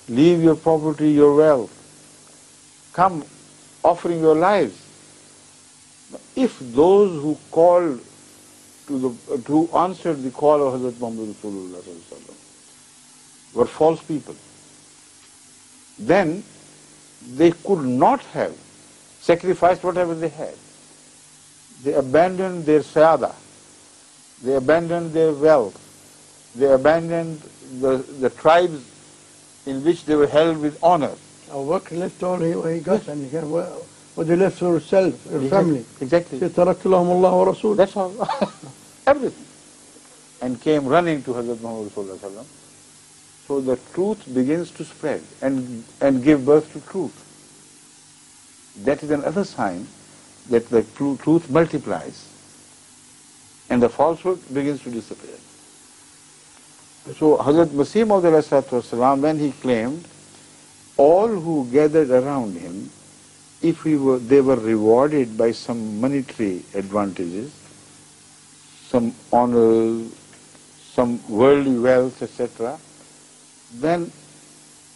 Leave your property, your wealth. Come offering your lives. If those who called who answered the call of Hazrat Muhammad Rasulullah were false people, then they could not have sacrificed whatever they had. They abandoned their sayada, they abandoned their wealth, they abandoned the tribes in which they were held with honor. Abu Bakr left all he got, and what they left for himself, her family. Exactly. تَرَكْتُ لَهُمُ اللَّهُ وَرَسُولُهُ. That's all. Everything. And came running to Hazrat Muhammad Rasulullah. So the truth begins to spread and give birth to truth. That is another sign that the truth multiplies and the falsehood begins to disappear. So Hazrat Masih Maud, when he claimed all who gathered around him, if they were rewarded by some monetary advantages, some honor, some worldly wealth, etc., then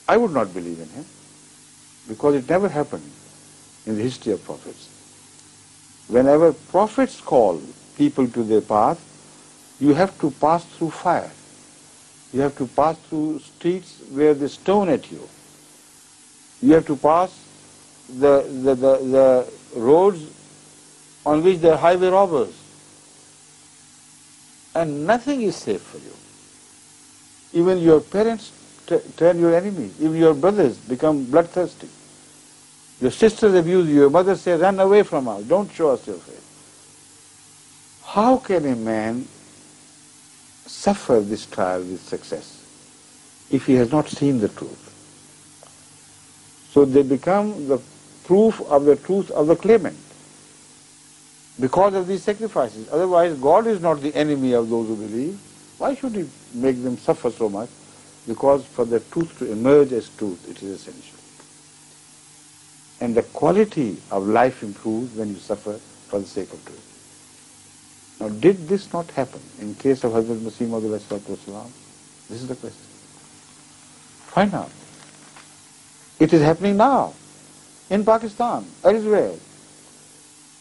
I would not believe in him, because it never happened in the history of prophets. Whenever prophets call people to their path, you have to pass through fire. You have to pass through streets where they stone at you. You have to pass the roads on which there are highway robbers. And nothing is safe for you. Even your parents turn your enemies. Even your brothers become bloodthirsty. Your sisters abuse you. Your mother says, run away from us. Don't show us your face. How can a man suffer this trial with success if he has not seen the truth? So they become the proof of the truth of the claimant because of these sacrifices. Otherwise, God is not the enemy of those who believe. Why should he make them suffer so much? Because for the truth to emerge as truth, it is essential. And the quality of life improves when you suffer for the sake of truth. Now, did this not happen in case of Hazrat Masih Maud? This is the question. Find out. It is happening now in Pakistan, elsewhere,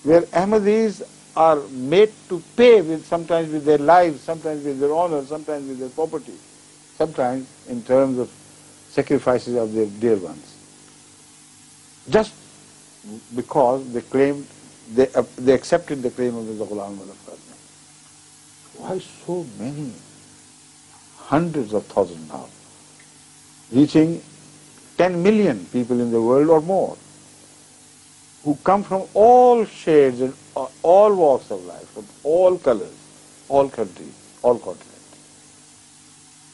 where Ahmadis are made to pay sometimes with their lives, sometimes with their honor, sometimes with their property, sometimes in terms of sacrifices of their dear ones, just because they claimed, they accepted the claim of the Ghulam Ahmad Afghani. Why so many? Hundreds of thousands now, reaching 10 million people in the world or more, who come from all shades and all walks of life, from all colors, all countries, all continents.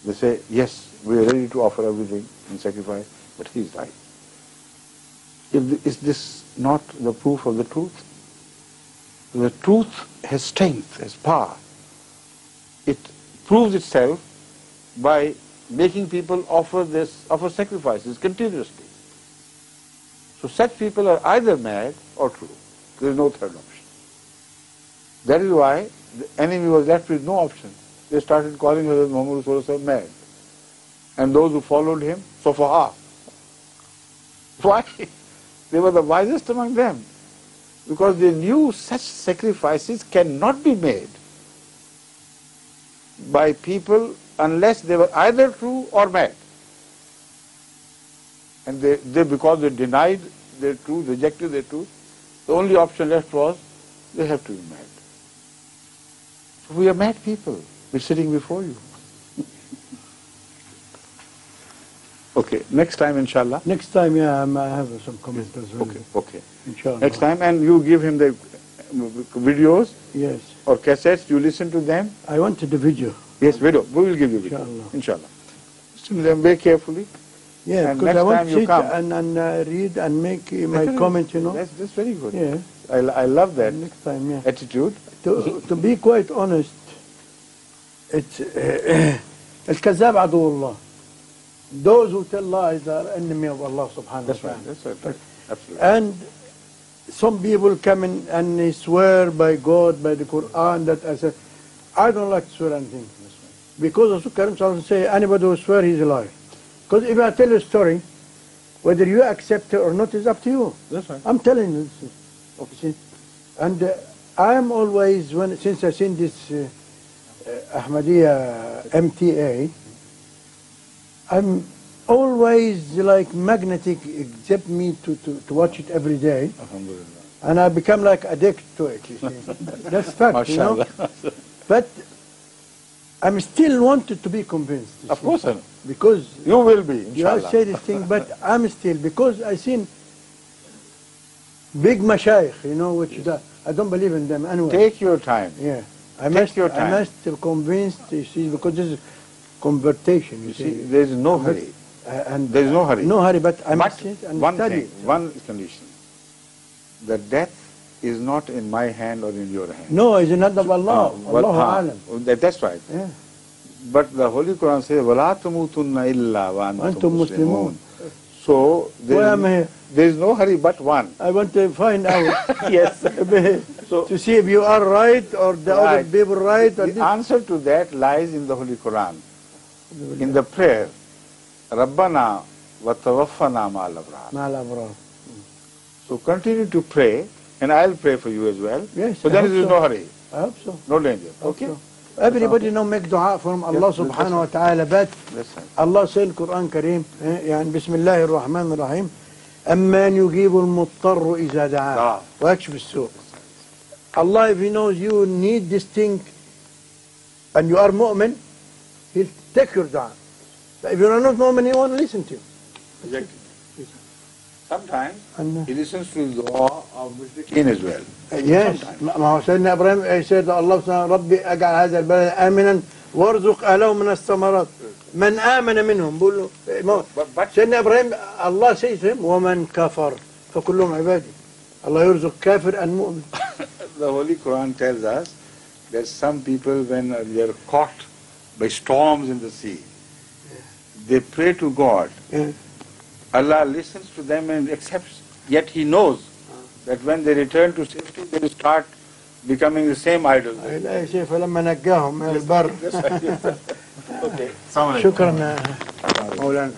They say, yes, we are ready to offer everything in sacrifice, but he is right. Is this not the proof of the truth? The truth has strength, has power. It proves itself by making people offer sacrifices continuously. So such people are either mad or true. There is no third option. That is why the enemy was left with no option. They started calling Hazrat Muhammad Rasulullah mad. And those who followed him, Sufaha. Why? They were the wisest among them. Because they knew such sacrifices cannot be made by people unless they were either true or mad. And they because they denied their truth, rejected their truth, the only option left was they have to be mad. So we are mad people. We're sitting before you. Okay, next time inshallah. Next time, yeah, I have some comments as well. Okay. Inshallah. Next time, and you give him the videos Yes. or cassettes, you listen to them. I wanted the video. Yes, video. We will give you video. Inshallah. Listen to them very carefully. Yeah, And because next I want time to you sit come. and read and make my comment, you know. That's very good. Yeah. I love that Next time, yeah. attitude. To be quite honest, it's الكذاب عدو الله. Those who tell lies are enemy of Allah subhanahu wa ta'ala. That's right. Absolutely. And some people come in and they swear by God, by the Quran, that I don't like to swear anything. Because Rasul Karim Sallallahu say anybody who swear he's a liar. Because if I tell you a story, whether you accept it or not is up to you. That's right. I'm telling you this. Okay. And I am always, since I've seen this Ahmadiyya MTA, I'm always like magnetic, except me to watch it every day. Alhamdulillah. And I become like addicted to it, you see. That's fact, you know. But I'm still wanted to be convinced. Of course I know. Because you will be, inshallah. you say this thing, but I'm still, because I seen big mashayikh, you know, which I don't believe in them anyway. Take your time. Yeah. I Take your time. I must be convinced, you see, because this is convertation, you see. There is no hurry. And there is no hurry. No hurry, but I must But sit and one study. thing, one condition. The death is not in my hand or in your hand. No, it's not of Allah. Allahu Alam. That's right. Yeah. But the Holy Quran says, وَلَا تَمُوتُنَّ إِلَّا وَأَنْتُمْ Muslimun. So there is no hurry but one. I want to find out. Yes. So, to see if you are right or the other people right. Or the answer to that lies in the Holy Quran. In the prayer, Rabbana wa tawaffana ma'al abrar. So continue to pray, and I'll pray for you as well. Yes. So then there is no hurry. I hope so. No danger. Okay? So. Everybody now make dua from Allah subhanahu wa ta'ala, but Allah said in Quran Kareem, يعني بسم الله الرحمن الرحيم أمن يجيب المضطر إذا دعاه ويكشف السوء. Allah, if He knows you need this thing and you are mu'min, He'll take your dua. But if you are not mu'min, He won't listen to you. Exactly. Sometimes He listens to the dua of mushrikeen as well. Yes. ما هو سيدنا إبراهيم said الله سبحانه ربي أجعل هذا البلد آمنا وارزق أهله من الثمرات من آمن منهم بقول له سيدنا إبراهيم الله says him ومن كفر فكلهم عبادي الله يرزق كافر and مؤمن. The Holy Quran tells us that some people, when they are caught by storms in the sea, they pray to God. Allah listens to them and accepts, yet He knows that when they return to safety, they will start becoming the same idols. فلما نجاهم من البر. Okay. شكرا مولانا.